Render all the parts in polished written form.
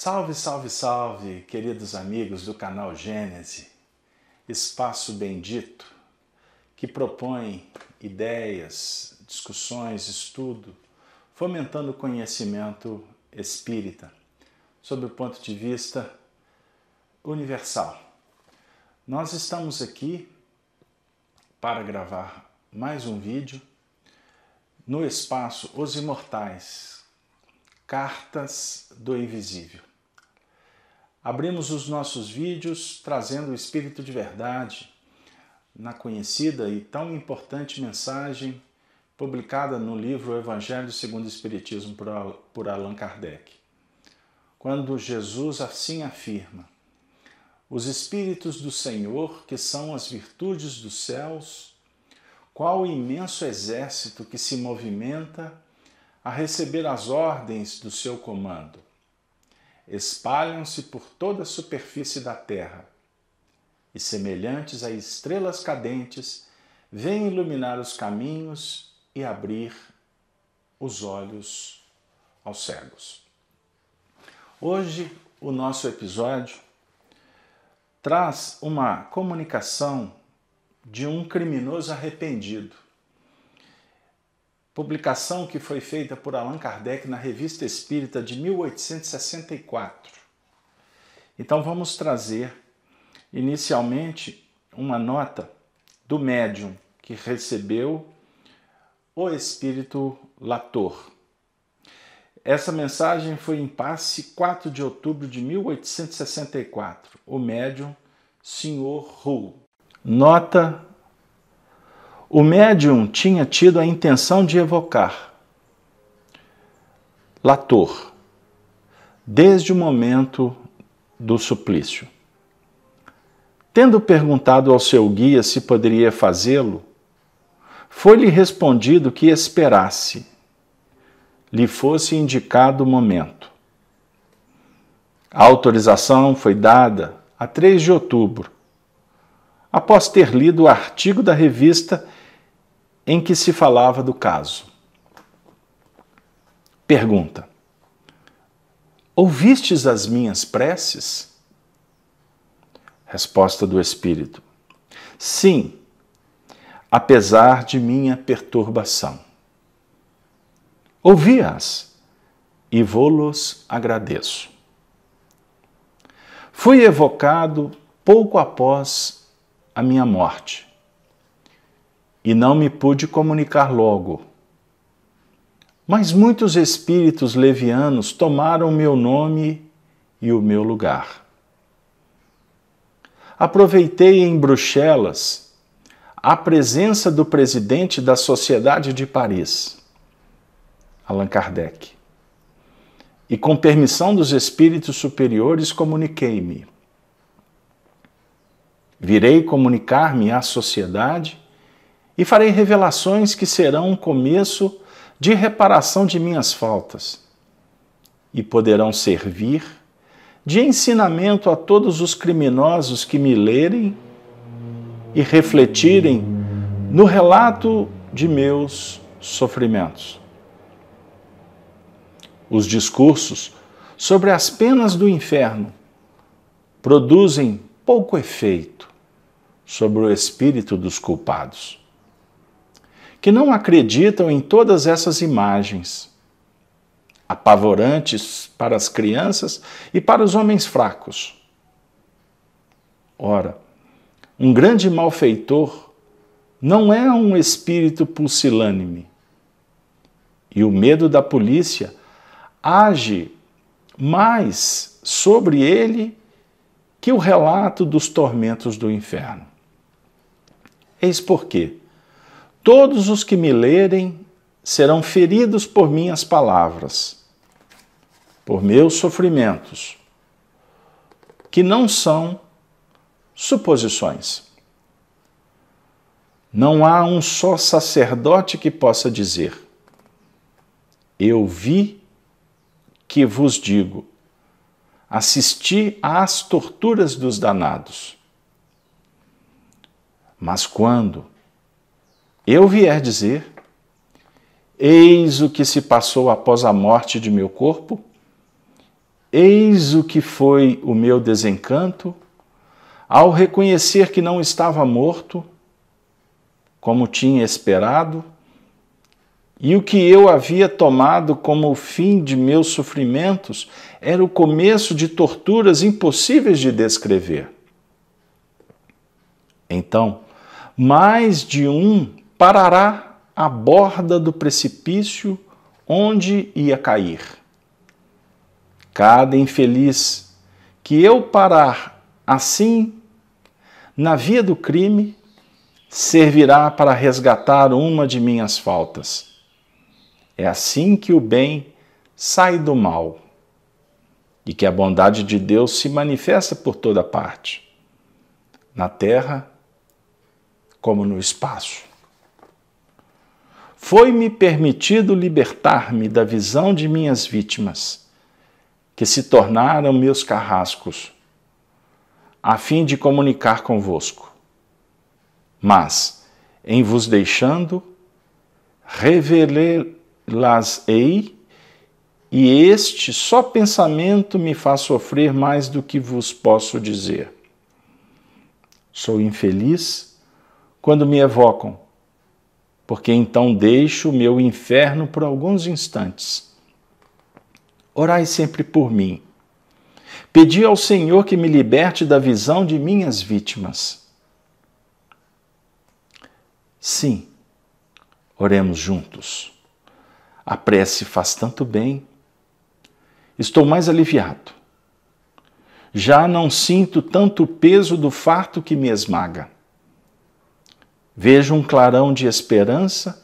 Salve, salve, salve, queridos amigos do canal Gênese, espaço bendito que propõe ideias, discussões, estudo, fomentando o conhecimento espírita, sob o ponto de vista universal. Nós estamos aqui para gravar mais um vídeo no espaço Os Imortais, Cartas do Invisível. Abrimos os nossos vídeos trazendo o Espírito de Verdade na conhecida e tão importante mensagem publicada no livro Evangelho segundo o Espiritismo por Allan Kardec. Quando Jesus assim afirma: os Espíritos do Senhor, que são as virtudes dos céus, qual o imenso exército que se movimenta a receber as ordens do seu comando. Espalham-se por toda a superfície da terra e, semelhantes a estrelas cadentes, vêm iluminar os caminhos e abrir os olhos aos cegos. Hoje, o nosso episódio traz uma comunicação de um criminoso arrependido. Publicação que foi feita por Allan Kardec na Revista Espírita de 1864. Então vamos trazer inicialmente uma nota do médium que recebeu o espírito Latour. Essa mensagem foi em Passe, 4 de outubro de 1864. O médium, Sr. Hu. Nota: o médium tinha tido a intenção de evocar Latour desde o momento do suplício. Tendo perguntado ao seu guia se poderia fazê-lo, foi-lhe respondido que esperasse, lhe fosse indicado o momento. A autorização foi dada a 3 de outubro, após ter lido o artigo da revista em que se falava do caso. Pergunta: ouvistes as minhas preces? Resposta do Espírito: sim, apesar de minha perturbação. Ouvi-as e vô-los agradeço. Fui evocado pouco após a minha morte e não me pude comunicar logo. Mas muitos espíritos levianos tomaram meu nome e o meu lugar. Aproveitei em Bruxelas a presença do presidente da Sociedade de Paris, Allan Kardec, e com permissão dos espíritos superiores comuniquei-me. Virei comunicar-me à sociedade e farei revelações que serão um começo de reparação de minhas faltas e poderão servir de ensinamento a todos os criminosos que me lerem e refletirem no relato de meus sofrimentos. Os discursos sobre as penas do inferno produzem pouco efeito sobre o espírito dos culpados, que não acreditam em todas essas imagens, apavorantes para as crianças e para os homens fracos. Ora, um grande malfeitor não é um espírito pusilânime, e o medo da polícia age mais sobre ele que o relato dos tormentos do inferno. Eis porque todos os que me lerem serão feridos por minhas palavras, por meus sofrimentos, que não são suposições. Não há um só sacerdote que possa dizer: eu vi que vos digo, assisti às torturas dos danados. Mas quando eu vier dizer: eis o que se passou após a morte de meu corpo, Eis o que foi o meu desencanto ao reconhecer que não estava morto, como tinha esperado, e o que eu havia tomado como o fim de meus sofrimentos era o começo de torturas impossíveis de descrever. Então, mais de um parará à borda do precipício onde ia cair. Cada infeliz que eu parar assim na via do crime servirá para resgatar uma de minhas faltas. É assim que o bem sai do mal e que a bondade de Deus se manifesta por toda parte, na terra como no espaço. Foi-me permitido libertar-me da visão de minhas vítimas, que se tornaram meus carrascos, a fim de comunicar convosco. Mas, em vos deixando, revelei-las-ei, e este só pensamento me faz sofrer mais do que vos posso dizer. Sou infeliz quando me evocam, porque então deixo o meu inferno por alguns instantes. Orai sempre por mim. Pedi ao Senhor que me liberte da visão de minhas vítimas. Sim, oremos juntos. A prece faz tanto bem. Estou mais aliviado. Já não sinto tanto o peso do fardo que me esmaga. Vejo um clarão de esperança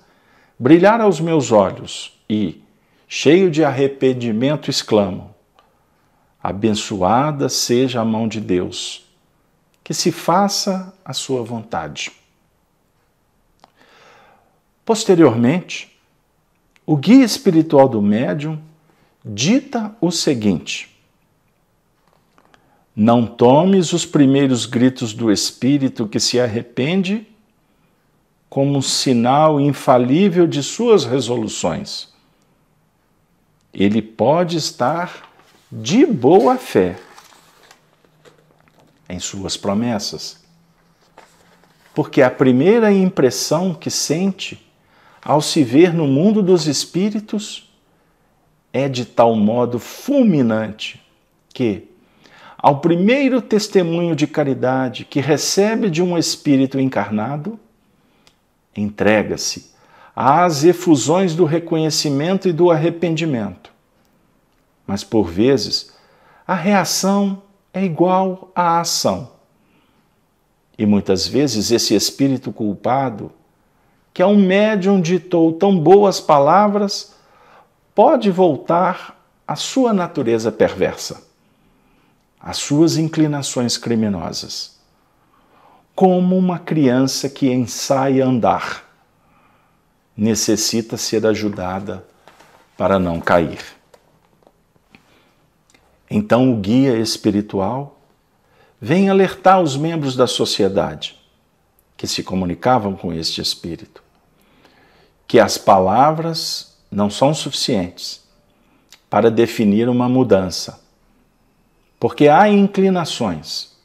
brilhar aos meus olhos e, cheio de arrependimento, exclamo: abençoada seja a mão de Deus, que se faça a sua vontade. Posteriormente, o guia espiritual do médium dita o seguinte: não tomes os primeiros gritos do espírito que se arrepende como um sinal infalível de suas resoluções. Ele pode estar de boa fé em suas promessas, porque a primeira impressão que sente ao se ver no mundo dos espíritos é de tal modo fulminante que, ao primeiro testemunho de caridade que recebe de um espírito encarnado, entrega-se às efusões do reconhecimento e do arrependimento. Mas, por vezes, a reação é igual à ação. E muitas vezes esse espírito culpado, que a um médium ditou tão boas palavras, pode voltar à sua natureza perversa, às suas inclinações criminosas, como uma criança que ensaia andar, necessita ser ajudada para não cair. Então o guia espiritual vem alertar os membros da sociedade que se comunicavam com este espírito, que as palavras não são suficientes para definir uma mudança, porque há inclinações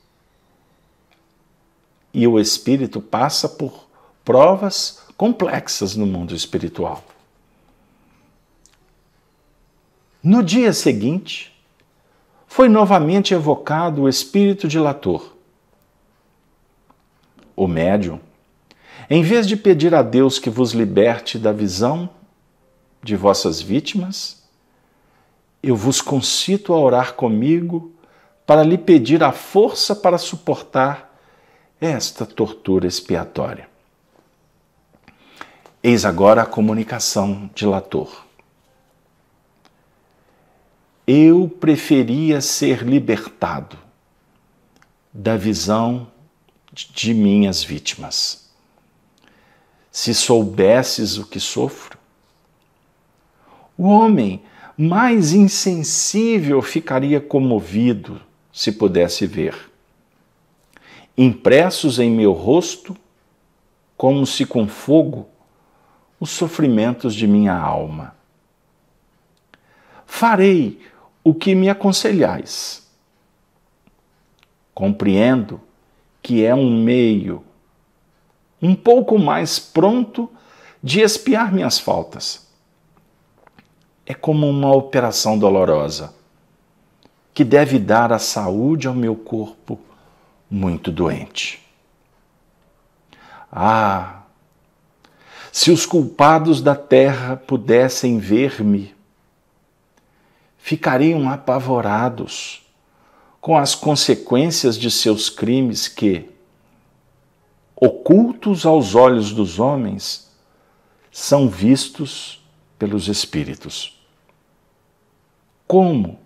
e o espírito passa por provas complexas no mundo espiritual. No dia seguinte, foi novamente evocado o espírito dilator. O médium, em vez de pedir a Deus que vos liberte da visão de vossas vítimas, eu vos concito a orar comigo para lhe pedir a força para suportar esta tortura expiatória. Eis agora a comunicação dilator. Eu preferia ser libertado da visão de minhas vítimas. Se soubesses o que sofro, o homem mais insensível ficaria comovido se pudesse ver, impressos em meu rosto, como se com fogo, os sofrimentos de minha alma. Farei o que me aconselhais. Compreendo que é um meio um pouco mais pronto de expiar minhas faltas. É como uma operação dolorosa, que deve dar a saúde ao meu corpo muito doente. Ah, se os culpados da terra pudessem ver-me, ficariam apavorados com as consequências de seus crimes que, ocultos aos olhos dos homens, são vistos pelos espíritos. Como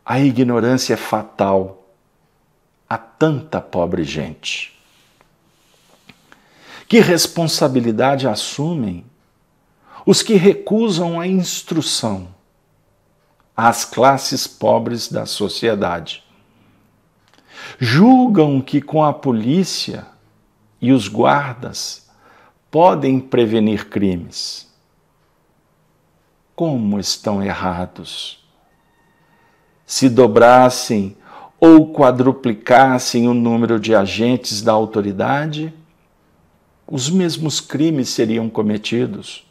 a ignorância é fatal a tanta pobre gente? Que responsabilidade assumem os que recusam a instrução às classes pobres da sociedade? Julgam que com a polícia e os guardas podem prevenir crimes. Como estão errados! Se dobrassem ou quadruplicassem o número de agentes da autoridade, os mesmos crimes seriam cometidos,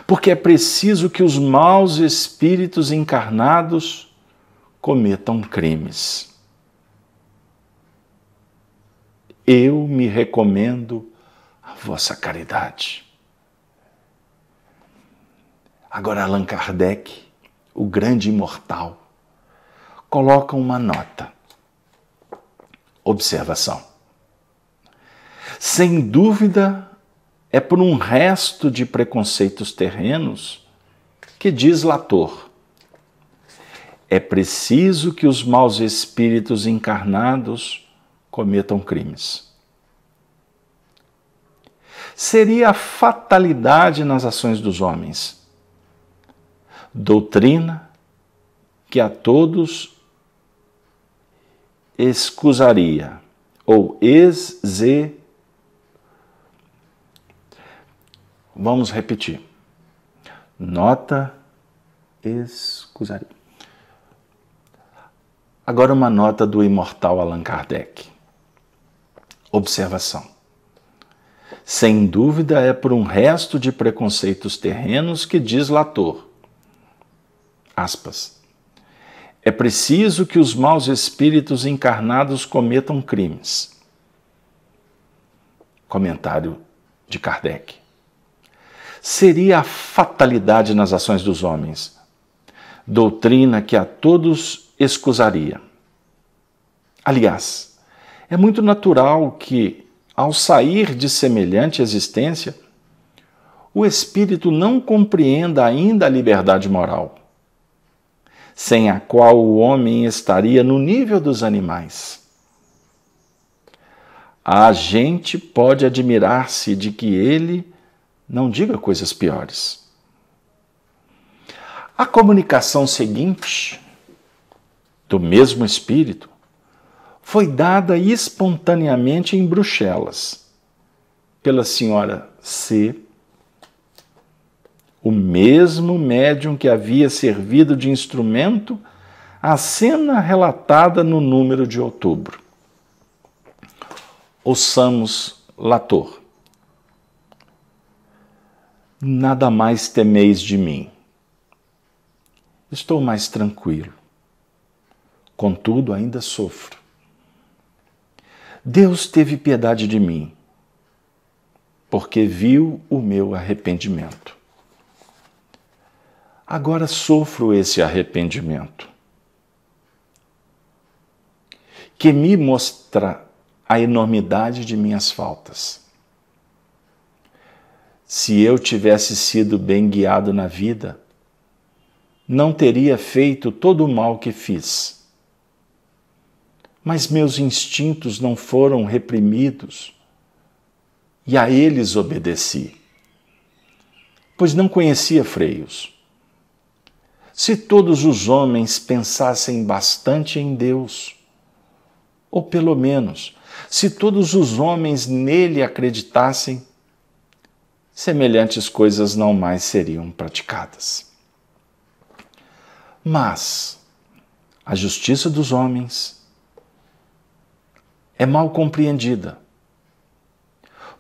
porque é preciso que os maus espíritos encarnados cometam crimes. Eu me recomendo à vossa caridade. Agora Allan Kardec, o grande imortal, coloca uma nota. Observação. Sem dúvida, é por um resto de preconceitos terrenos que diz Latour: é preciso que os maus espíritos encarnados cometam crimes. Seria a fatalidade nas ações dos homens. Doutrina que a todos excusaria, ou Vamos repetir. Nota excusaria. Agora uma nota do imortal Allan Kardec. Observação. Sem dúvida é por um resto de preconceitos terrenos que diz Latour, aspas, é preciso que os maus espíritos encarnados cometam crimes. Comentário de Kardec. Seria a fatalidade nas ações dos homens, doutrina que a todos excusaria. Aliás, é muito natural que, ao sair de semelhante existência, o espírito não compreenda ainda a liberdade moral, sem a qual o homem estaria no nível dos animais. A gente pode admirar-se de que ele não diga coisas piores. A comunicação seguinte, do mesmo espírito, foi dada espontaneamente em Bruxelas, pela senhora C., o mesmo médium que havia servido de instrumento à cena relatada no número de outubro. Ouçamos Latour. Nada mais temeis de mim. Estou mais tranquilo. Contudo, ainda sofro. Deus teve piedade de mim, porque viu o meu arrependimento. Agora sofro esse arrependimento, que me mostra a enormidade de minhas faltas. Se eu tivesse sido bem guiado na vida, não teria feito todo o mal que fiz. Mas meus instintos não foram reprimidos e a eles obedeci, pois não conhecia freios. Se todos os homens pensassem bastante em Deus, ou pelo menos, se todos os homens nele acreditassem, semelhantes coisas não mais seriam praticadas. Mas, A justiça dos homens é mal compreendida.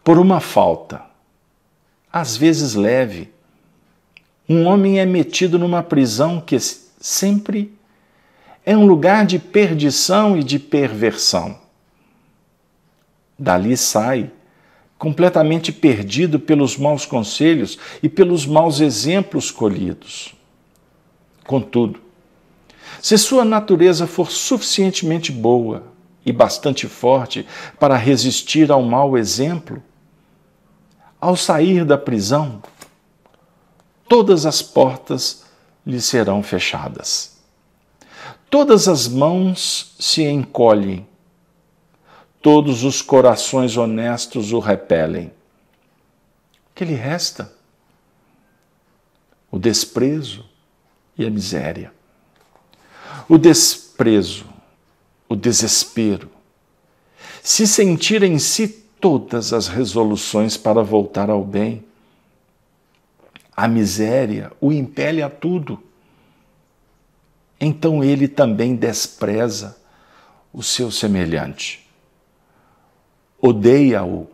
Por uma falta, às vezes leve, um homem é metido numa prisão que sempre é um lugar de perdição e de perversão. Dali sai completamente perdido pelos maus conselhos e pelos maus exemplos colhidos. Contudo, se sua natureza for suficientemente boa e bastante forte para resistir ao mau exemplo, ao sair da prisão, todas as portas lhe serão fechadas. Todas as mãos se encolhem, todos os corações honestos o repelem. O que lhe resta? O desprezo e a miséria. O desprezo, o desespero, se sentir em si todas as resoluções para voltar ao bem. A miséria o impele a tudo. Então ele também despreza o seu semelhante. Odeia-o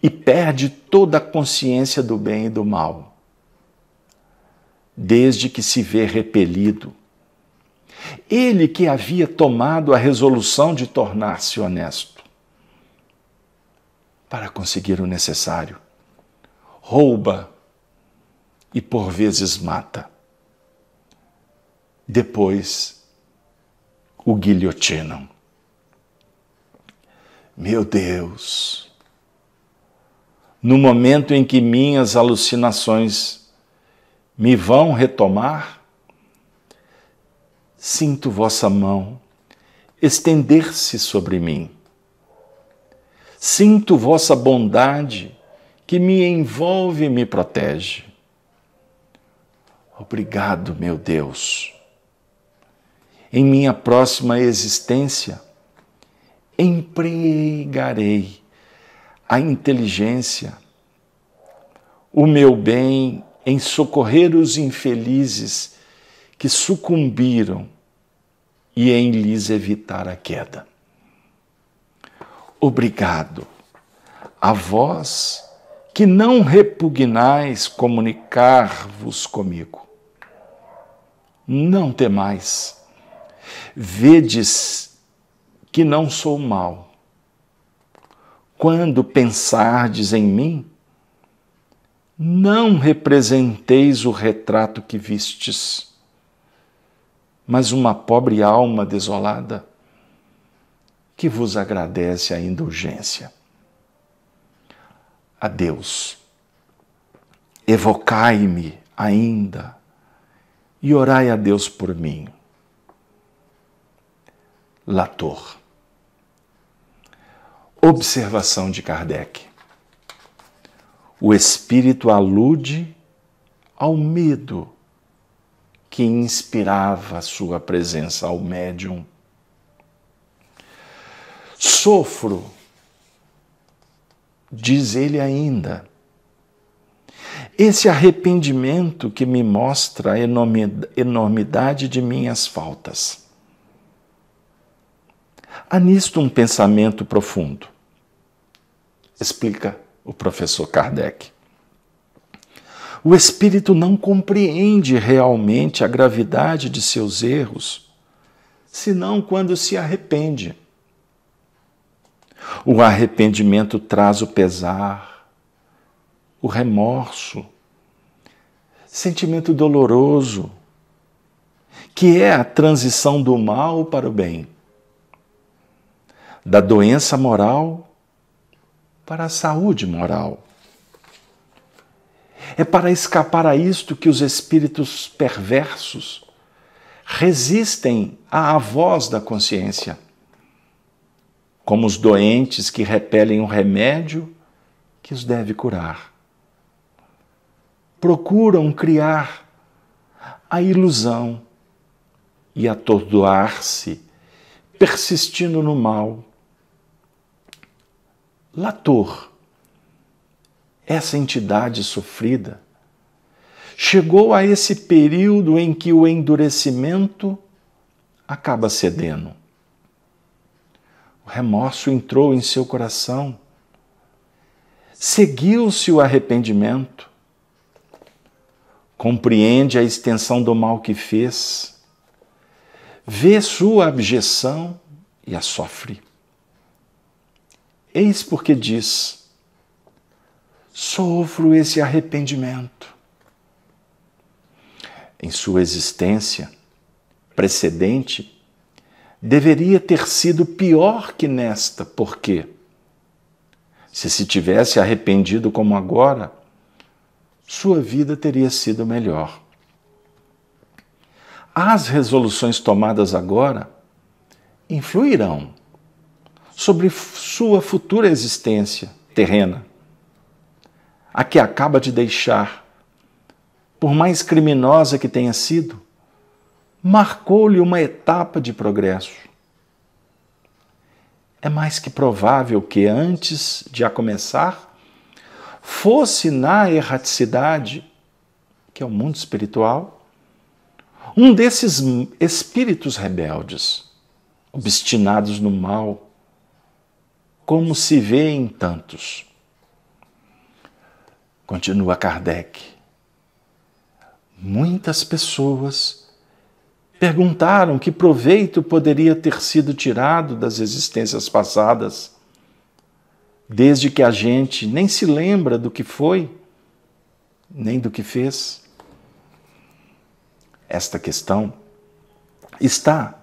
e perde toda a consciência do bem e do mal. Desde que se vê repelido, ele que havia tomado a resolução de tornar-se honesto, para conseguir o necessário, rouba e por vezes mata. Depois o guilhotinam. Meu Deus! No momento em que minhas alucinações me vão retomar, sinto vossa mão estender-se sobre mim. Sinto vossa bondade que me envolve e me protege. Obrigado, meu Deus. Em minha próxima existência, empregarei a inteligência, o meu bem em socorrer os infelizes que sucumbiram e em lhes evitar a queda. Obrigado a vós que não repugnais comunicar-vos comigo. Não temais, vedes que não sou mau. Quando pensardes em mim, não representeis o retrato que vistes, mas uma pobre alma desolada que vos agradece a indulgência. A Deus, evocai-me ainda e orai a Deus por mim. Latour. Observação de Kardec. O espírito alude ao medo que inspirava a sua presença ao médium. Sofro, diz ele ainda, esse arrependimento que me mostra a enormidade de minhas faltas. Há nisto um pensamento profundo, explica o professor Kardec. O espírito não compreende realmente a gravidade de seus erros, senão quando se arrepende. O arrependimento traz o pesar, o remorso, sentimento doloroso, que é a transição do mal para o bem, da doença moral para a saúde moral. É para escapar a isto que os espíritos perversos resistem à voz da consciência, como os doentes que repelem o remédio que os deve curar. Procuram criar a ilusão e atordoar-se, persistindo no mal. Latour, essa entidade sofrida, chegou a esse período em que o endurecimento acaba cedendo. O remorso entrou em seu coração. Seguiu-se o arrependimento. Compreende a extensão do mal que fez. Vê sua abjeção e a sofre. Eis porque diz: sofro esse arrependimento. Em sua existência precedente, deveria ter sido pior que nesta, porque, se tivesse arrependido como agora, sua vida teria sido melhor. As resoluções tomadas agora influirão sobre sua futura existência terrena, a que acaba de deixar. Por mais criminosa que tenha sido, marcou-lhe uma etapa de progresso. É mais que provável que, antes de a começar, fosse na erraticidade, que é o mundo espiritual, um desses espíritos rebeldes, obstinados no mal, como se vê em tantos. Continua Kardec. Muitas pessoas perguntaram que proveito poderia ter sido tirado das existências passadas, desde que a gente nem se lembra do que foi, nem do que fez. Esta questão está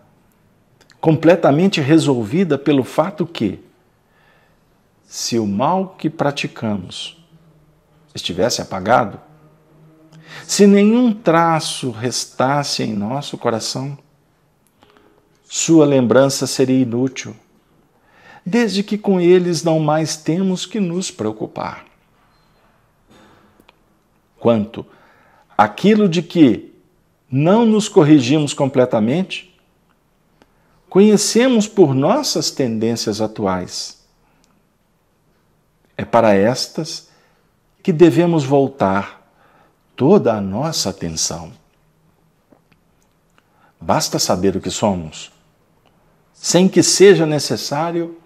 completamente resolvida pelo fato que, se o mal que praticamos estivesse apagado, se nenhum traço restasse em nosso coração, sua lembrança seria inútil, desde que com eles não mais temos que nos preocupar. Quanto àquilo de que não nos corrigimos completamente, conhecemos por nossas tendências atuais. É para estas que devemos voltar toda a nossa atenção. Basta saber o que somos, sem que seja necessário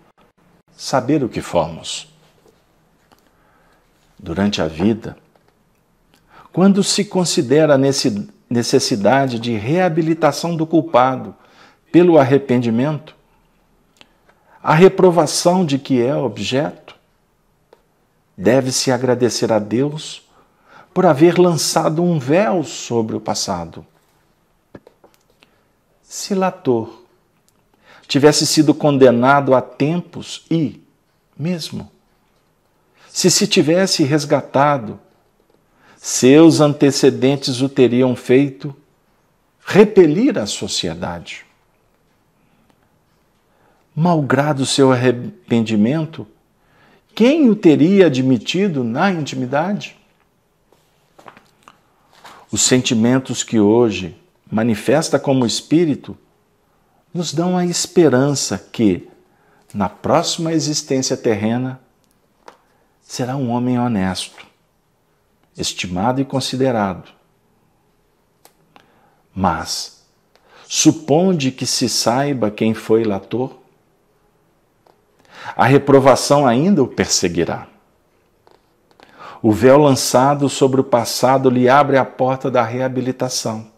saber o que fomos. Durante a vida, quando se considera a necessidade de reabilitação do culpado pelo arrependimento, a reprovação de que é objeto, deve-se agradecer a Deus por haver lançado um véu sobre o passado. Se Latour tivesse sido condenado a tempos e, mesmo, se tivesse resgatado, seus antecedentes o teriam feito repelir a sociedade. Malgrado seu arrependimento, quem o teria admitido na intimidade? Os sentimentos que hoje manifesta como espírito nos dão a esperança que, na próxima existência terrena, será um homem honesto, estimado e considerado. Mas, suponde que se saiba quem foi Latour, a reprovação ainda o perseguirá. O véu lançado sobre o passado lhe abre a porta da reabilitação.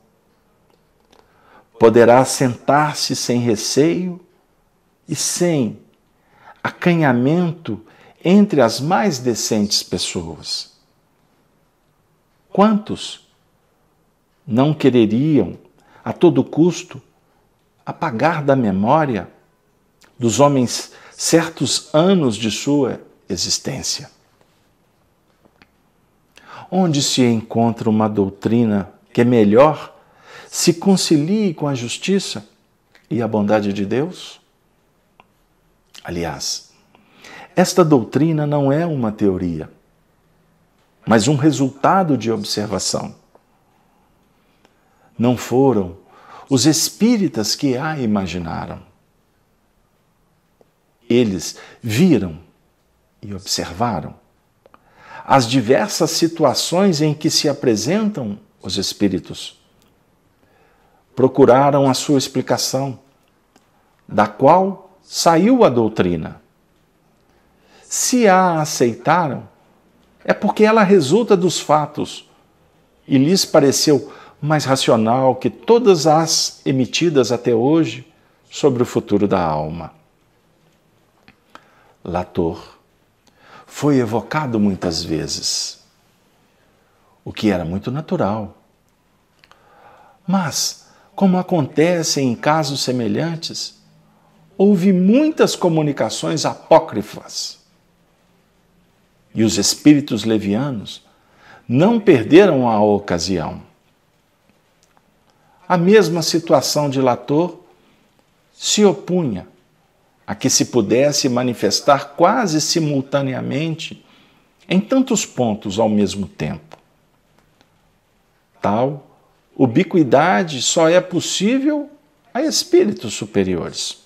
Poderá sentar-se sem receio e sem acanhamento entre as mais decentes pessoas. Quantos não quereriam, a todo custo, apagar da memória dos homens certos anos de sua existência? Onde se encontra uma doutrina que é melhor se concilie com a justiça e a bondade de Deus? Aliás, esta doutrina não é uma teoria, mas um resultado de observação. Não foram os espíritas que a imaginaram. Eles viram e observaram as diversas situações em que se apresentam os espíritos. procuraram a sua explicação, da qual saiu a doutrina. Se a aceitaram, é porque ela resulta dos fatos e lhes pareceu mais racional que todas as emitidas até hoje sobre o futuro da alma. Latour foi evocado muitas vezes, o que era muito natural. Mas, como acontece em casos semelhantes, houve muitas comunicações apócrifas. E os espíritos levianos não perderam a ocasião. A mesma situação de Latour se opunha a que se pudesse manifestar quase simultaneamente em tantos pontos ao mesmo tempo. Tal ubiquidade só é possível a espíritos superiores.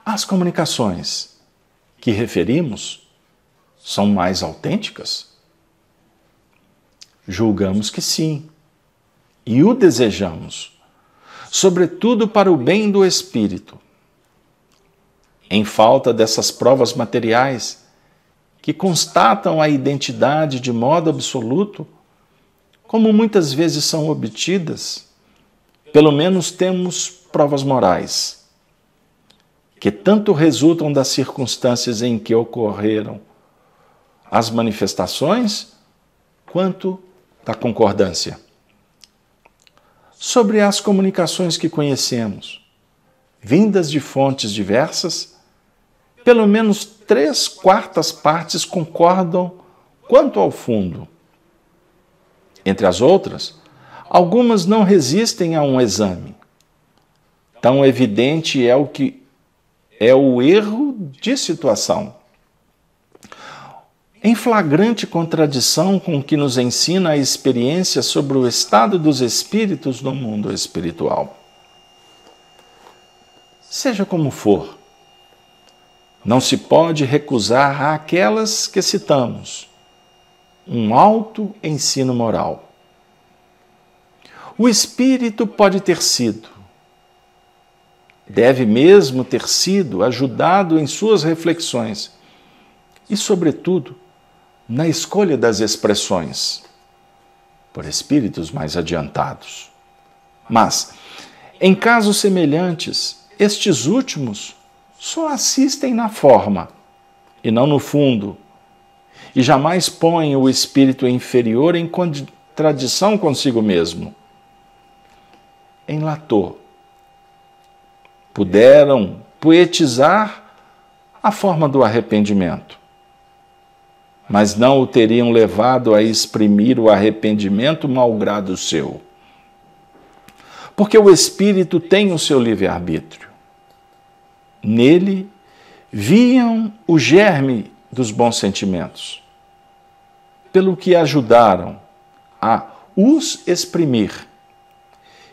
As comunicações que referimos são mais autênticas? Julgamos que sim, e o desejamos, sobretudo para o bem do espírito. Em falta dessas provas materiais que constatam a identidade de modo absoluto, como muitas vezes são obtidas, pelo menos temos provas morais, que tanto resultam das circunstâncias em que ocorreram as manifestações, quanto da concordância. Sobre as comunicações que conhecemos, vindas de fontes diversas, pelo menos 3/4 partes concordam quanto ao fundo. Entre as outras, algumas não resistem a um exame. Tão evidente é o erro de situação. Em flagrante contradição com o que nos ensina a experiência sobre o estado dos espíritos no mundo espiritual. Seja como for, não se pode recusar àquelas que citamos um alto ensino moral. O espírito pode ter sido, deve mesmo ter sido ajudado em suas reflexões e, sobretudo, na escolha das expressões, por espíritos mais adiantados. Mas, em casos semelhantes, estes últimos só assistem na forma e não no fundo, e jamais põem o espírito inferior em contradição consigo mesmo. Em Latour, puderam poetizar a forma do arrependimento, mas não o teriam levado a exprimir o arrependimento malgrado seu. Porque o espírito tem o seu livre-arbítrio. Nele viam o germe dos bons sentimentos, pelo que ajudaram a os exprimir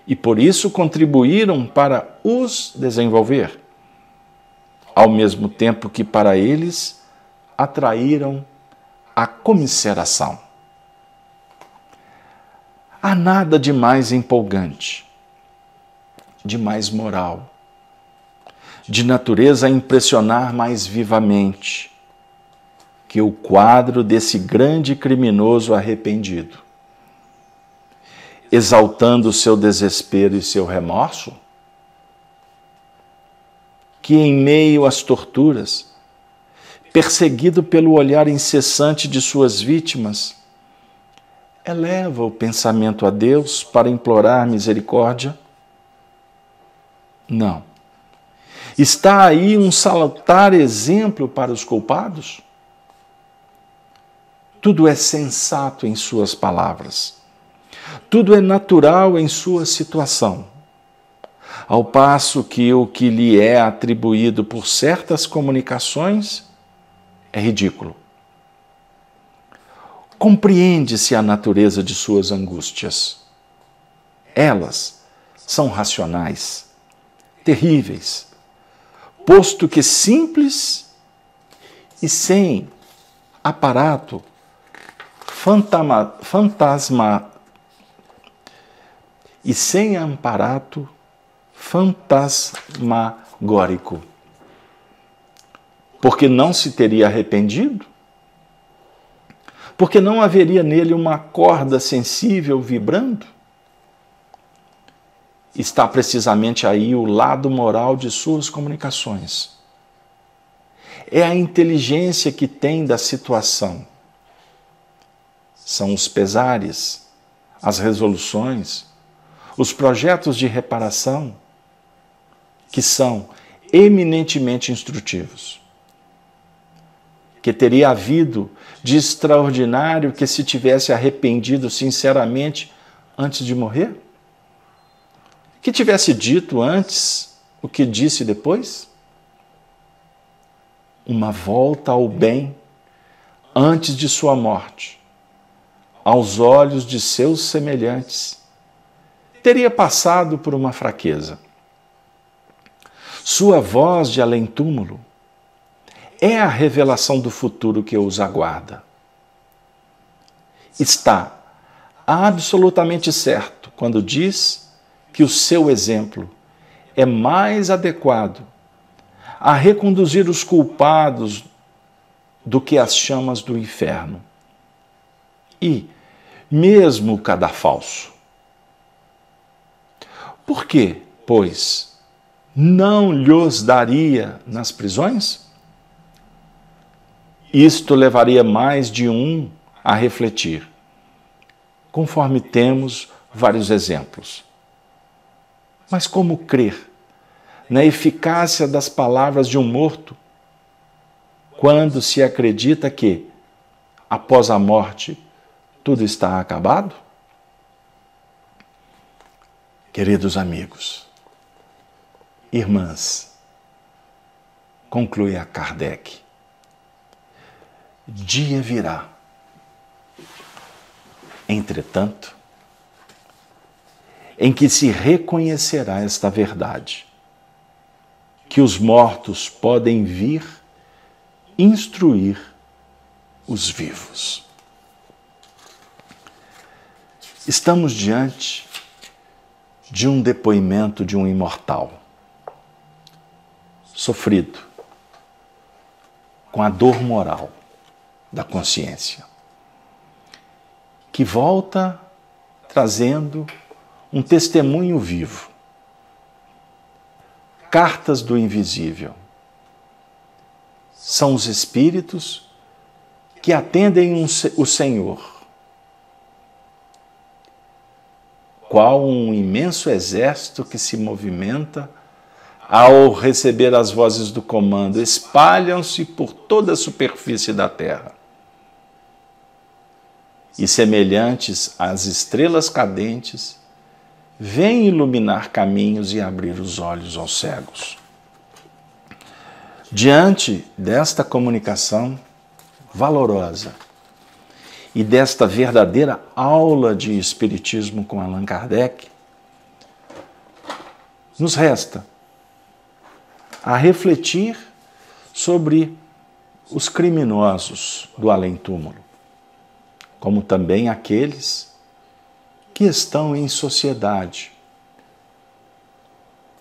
e por isso contribuíram para os desenvolver, ao mesmo tempo que para eles atraíram a comiseração. Há nada de mais empolgante, de mais moral, de natureza a impressionar mais vivamente que o quadro desse grande criminoso arrependido, exaltando seu desespero e seu remorso, que em meio às torturas, perseguido pelo olhar incessante de suas vítimas, eleva o pensamento a Deus para implorar misericórdia? Não. Está aí um salutar exemplo para os culpados? Tudo é sensato em suas palavras. Tudo é natural em sua situação. Ao passo que o que lhe é atribuído por certas comunicações é ridículo. Compreende-se a natureza de suas angústias. Elas são racionais, terríveis, posto que simples e sem aparato e sem amparato fantasmagórico, porque não se teria arrependido? Porque não haveria nele uma corda sensível vibrando? Está precisamente aí o lado moral de suas comunicações. É a inteligência que tem da situação. São os pesares, as resoluções, os projetos de reparação, que são eminentemente instrutivos. Que teria havido de extraordinário que se tivesse arrependido sinceramente antes de morrer? Que tivesse dito antes o que disse depois? Uma volta ao bem antes de sua morte, aos olhos de seus semelhantes, teria passado por uma fraqueza. Sua voz de além-túmulo é a revelação do futuro que os aguarda. Está absolutamente certo quando diz que o seu exemplo é mais adequado a reconduzir os culpados do que as chamas do inferno. E mesmo o cadafalso. Por que, pois, não lhos daria nas prisões? Isto levaria mais de um a refletir, conforme temos vários exemplos. Mas como crer na eficácia das palavras de um morto, quando se acredita que, após a morte, tudo está acabado? Queridos amigos, irmãs, conclui a Kardec, dia virá. Entretanto, em que se reconhecerá esta verdade, que os mortos podem vir instruir os vivos. Estamos diante de um depoimento de um imortal, sofrido, com a dor moral da consciência, que volta trazendo um testemunho vivo, cartas do invisível. São os espíritos que atendem o Senhor, qual um imenso exército que se movimenta ao receber as vozes do comando, espalham-se por toda a superfície da terra. E semelhantes às estrelas cadentes, vêm iluminar caminhos e abrir os olhos aos cegos. Diante desta comunicação valorosa e desta verdadeira aula de Espiritismo com Allan Kardec, nos resta a refletir sobre os criminosos do além-túmulo, como também aqueles que estão em sociedade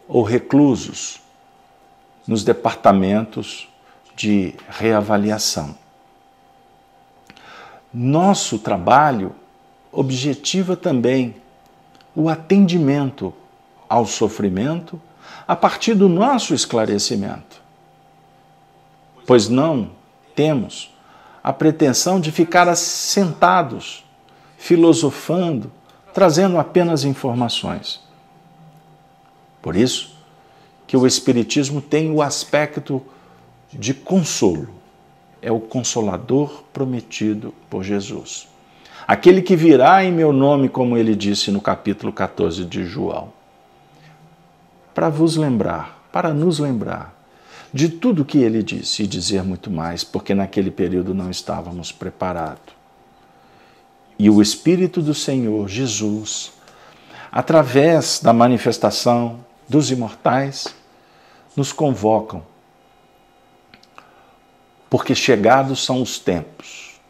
ou reclusos nos departamentos de reavaliação. Nosso trabalho objetiva também o atendimento ao sofrimento a partir do nosso esclarecimento, pois não temos a pretensão de ficar sentados, filosofando, trazendo apenas informações. Por isso que o Espiritismo tem o aspecto de consolo. É o Consolador prometido por Jesus. Aquele que virá em meu nome, como ele disse no capítulo 14 de João. Para vos lembrar, para nos lembrar de tudo que ele disse e dizer muito mais, porque naquele período não estávamos preparados. E o Espírito do Senhor, Jesus, através da manifestação dos imortais, nos convocam, porque chegados são os tempos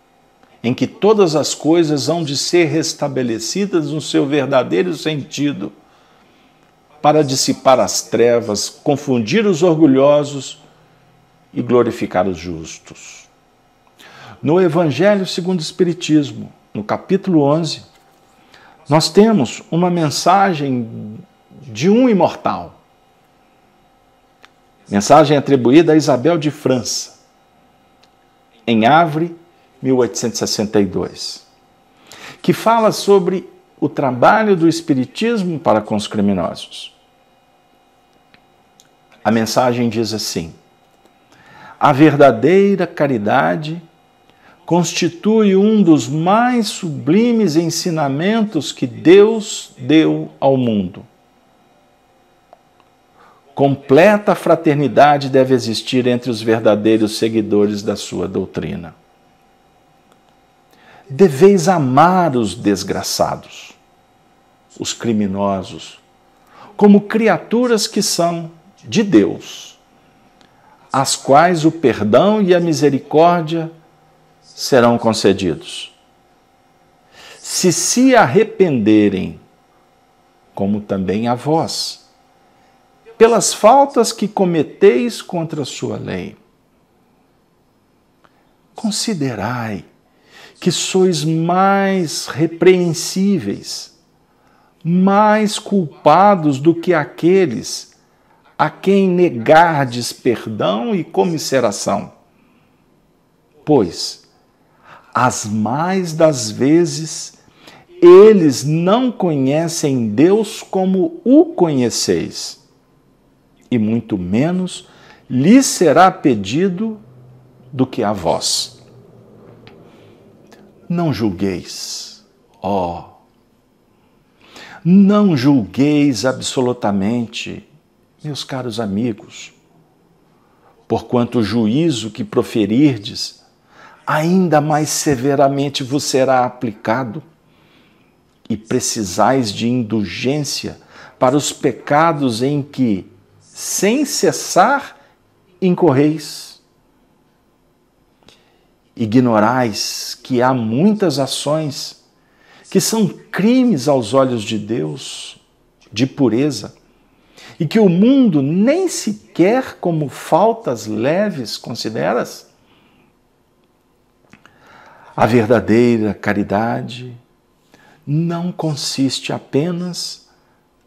em que todas as coisas hão de ser restabelecidas no seu verdadeiro sentido, para dissipar as trevas, confundir os orgulhosos e glorificar os justos. No Evangelho segundo o Espiritismo, no capítulo 11, nós temos uma mensagem de um imortal. Mensagem atribuída a Isabel de França, em Havre, 1862, que fala sobre o trabalho do Espiritismo para com os criminosos. A mensagem diz assim: a verdadeira caridade constitui um dos mais sublimes ensinamentos que Deus deu ao mundo. Completa fraternidade deve existir entre os verdadeiros seguidores da sua doutrina. Deveis amar os desgraçados, os criminosos, como criaturas que são de Deus, às quais o perdão e a misericórdia serão concedidos. Se arrependerem, como também a vós, pelas faltas que cometeis contra a sua lei. Considerai que sois mais repreensíveis, mais culpados do que aqueles a quem negardes perdão e comiseração. Pois, as mais das vezes, eles não conhecem Deus como o conheceis, e muito menos lhes será pedido do que a vós. Não julgueis, não julgueis absolutamente, meus caros amigos, porquanto o juízo que proferirdes ainda mais severamente vos será aplicado, e precisais de indulgência para os pecados em que, sem cessar, incorreis. Ignorais que há muitas ações que são crimes aos olhos de Deus, de pureza, e que o mundo nem sequer como faltas leves consideras? A verdadeira caridade não consiste apenas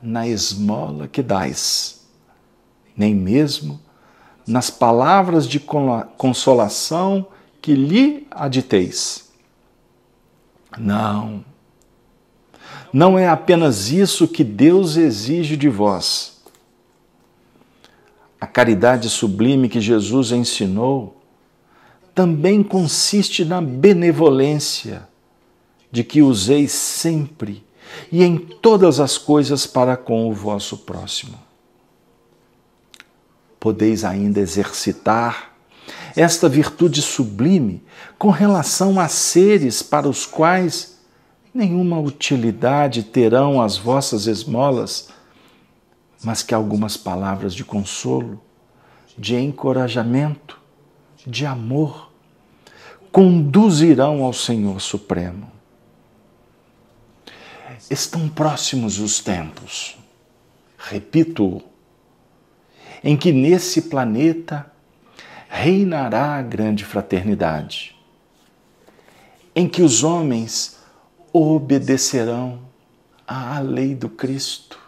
na esmola que dais, nem mesmo nas palavras de consolação que lhe aditeis. Não é apenas isso que Deus exige de vós. A caridade sublime que Jesus ensinou também consiste na benevolência, de que useis sempre e em todas as coisas para com o vosso próximo. Podeis ainda exercitar esta virtude sublime com relação a seres para os quais nenhuma utilidade terão as vossas esmolas, mas que algumas palavras de consolo, de encorajamento, de amor, conduzirão ao Senhor Supremo. Estão próximos os tempos, repito, em que nesse planeta reinará a grande fraternidade, em que os homens obedecerão à lei do Cristo,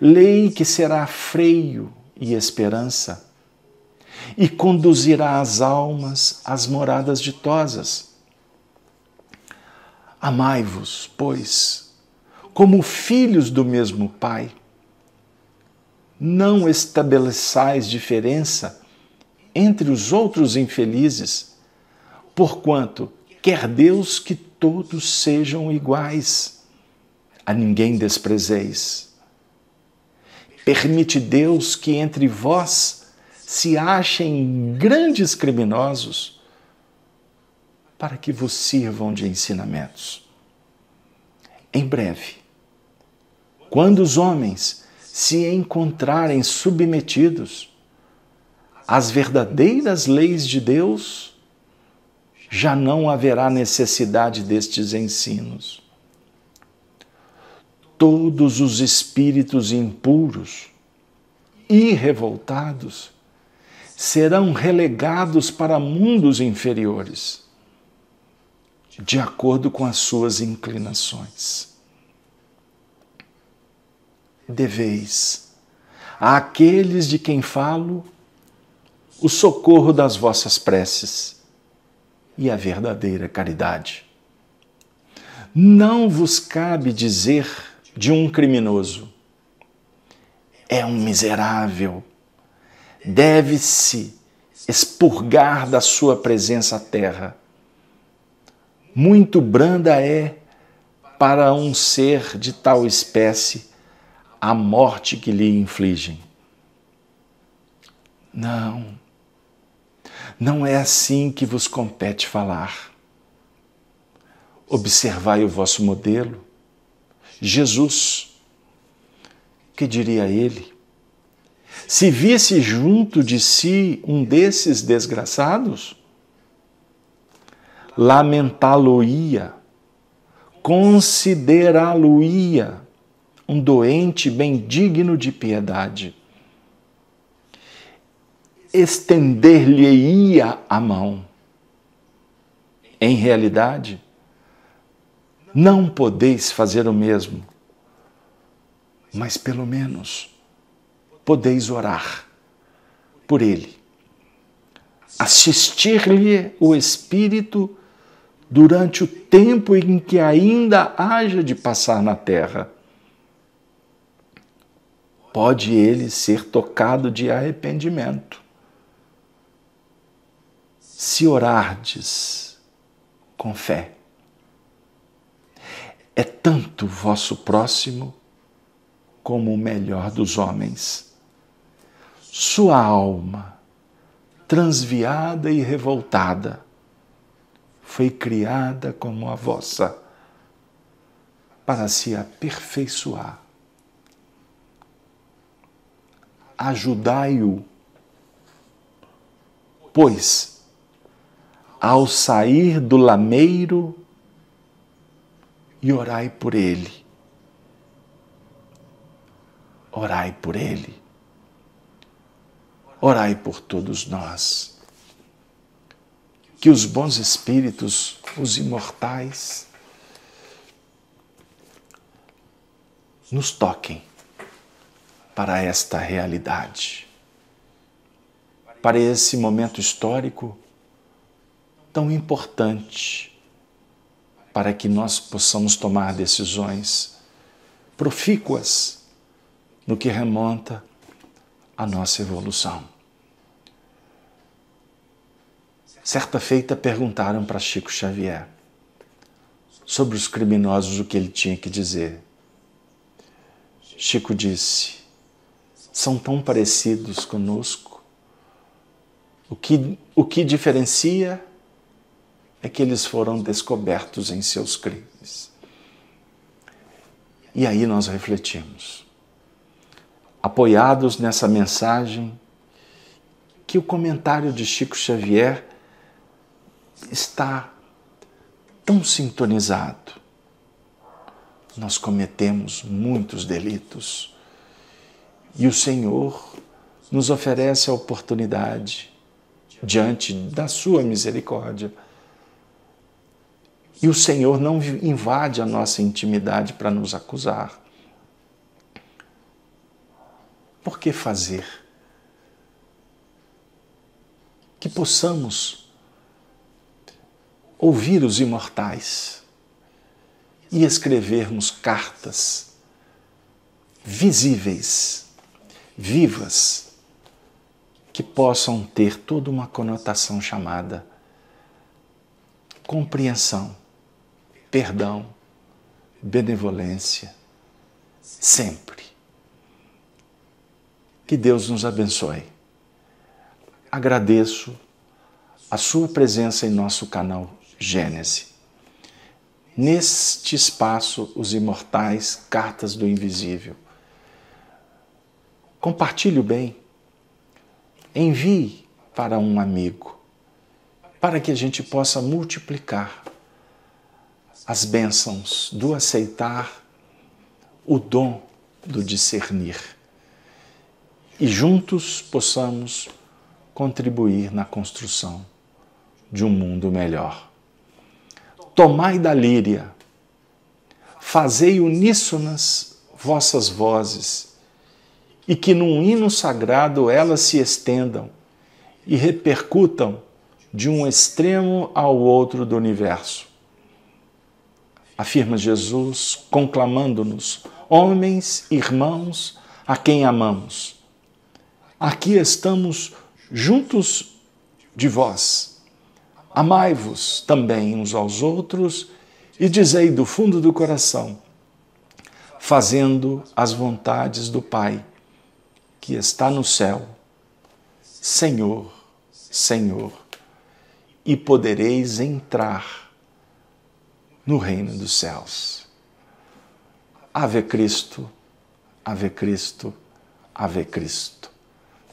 lei que será freio e esperança, e conduzirá as almas às moradas ditosas. Amai-vos, pois, como filhos do mesmo Pai. Não estabeleçais diferença entre os outros infelizes, porquanto quer Deus que todos sejam iguais. A ninguém desprezeis. Permite Deus que entre vós se achem grandes criminosos, para que vos sirvam de ensinamentos. Em breve, quando os homens se encontrarem submetidos às verdadeiras leis de Deus, já não haverá necessidade destes ensinos. Todos os espíritos impuros e revoltados serão relegados para mundos inferiores, de acordo com as suas inclinações. Deveis, àqueles de quem falo, o socorro das vossas preces e a verdadeira caridade. Não vos cabe dizer de um criminoso: é um miserável, deve-se expurgar da sua presença a terra. Muito branda é para um ser de tal espécie a morte que lhe infligem. Não é assim que vos compete falar. Observai o vosso modelo, Jesus. Que diria ele? Se visse junto de si um desses desgraçados, lamentá-lo-ia, considerá-lo-ia um doente bem digno de piedade. Estender-lhe-ia a mão. Em realidade, não podeis fazer o mesmo, mas pelo menos podeis orar por ele, assistir-lhe o Espírito durante o tempo em que ainda haja de passar na terra. Pode ele ser tocado de arrependimento. Se orardes com fé, é tanto o vosso próximo como o melhor dos homens. Sua alma, transviada e revoltada, foi criada como a vossa, para se aperfeiçoar. Ajudai-o, pois, ao sair do lameiro, e orai por ele. Orai por ele. Orai por todos nós. Que os bons espíritos, os imortais, nos toquem para esta realidade, para esse momento histórico tão importante, para que nós possamos tomar decisões profícuas no que remonta à nossa evolução. Certa feita perguntaram para Chico Xavier sobre os criminosos o que ele tinha que dizer. Chico disse: são tão parecidos conosco. O que diferencia é que eles foram descobertos em seus crimes. E aí nós refletimos, apoiados nessa mensagem, que o comentário de Chico Xavier está tão sintonizado. Nós cometemos muitos delitos e o Senhor nos oferece a oportunidade, diante da sua misericórdia. E o Senhor não invade a nossa intimidade para nos acusar. Por que fazer? Que possamos ouvir os imortais e escrevermos cartas visíveis, vivas, que possam ter toda uma conotação chamada compreensão, perdão, benevolência, sempre. Que Deus nos abençoe. Agradeço a sua presença em nosso canal Gênese. Neste espaço, os imortais, cartas do invisível. Compartilhe o bem. Envie para um amigo, para que a gente possa multiplicar as bênçãos do aceitar, o dom do discernir, e juntos possamos contribuir na construção de um mundo melhor. Tomai da líria, fazei uníssonas vossas vozes, e que num hino sagrado elas se estendam e repercutam de um extremo ao outro do universo. Afirma Jesus, conclamando-nos, homens, irmãos, a quem amamos. Aqui estamos juntos de vós. Amai-vos também uns aos outros e dizei do fundo do coração, fazendo as vontades do Pai, que está no céu, Senhor, Senhor, e podereis entrar no reino dos céus. Ave Cristo, Ave Cristo, Ave Cristo.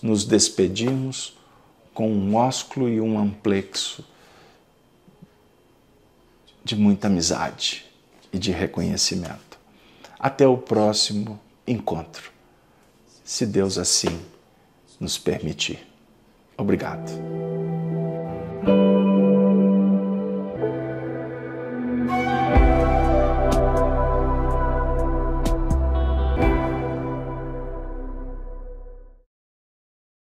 Nos despedimos com um ósculo e um amplexo de muita amizade e de reconhecimento. Até o próximo encontro, se Deus assim nos permitir. Obrigado.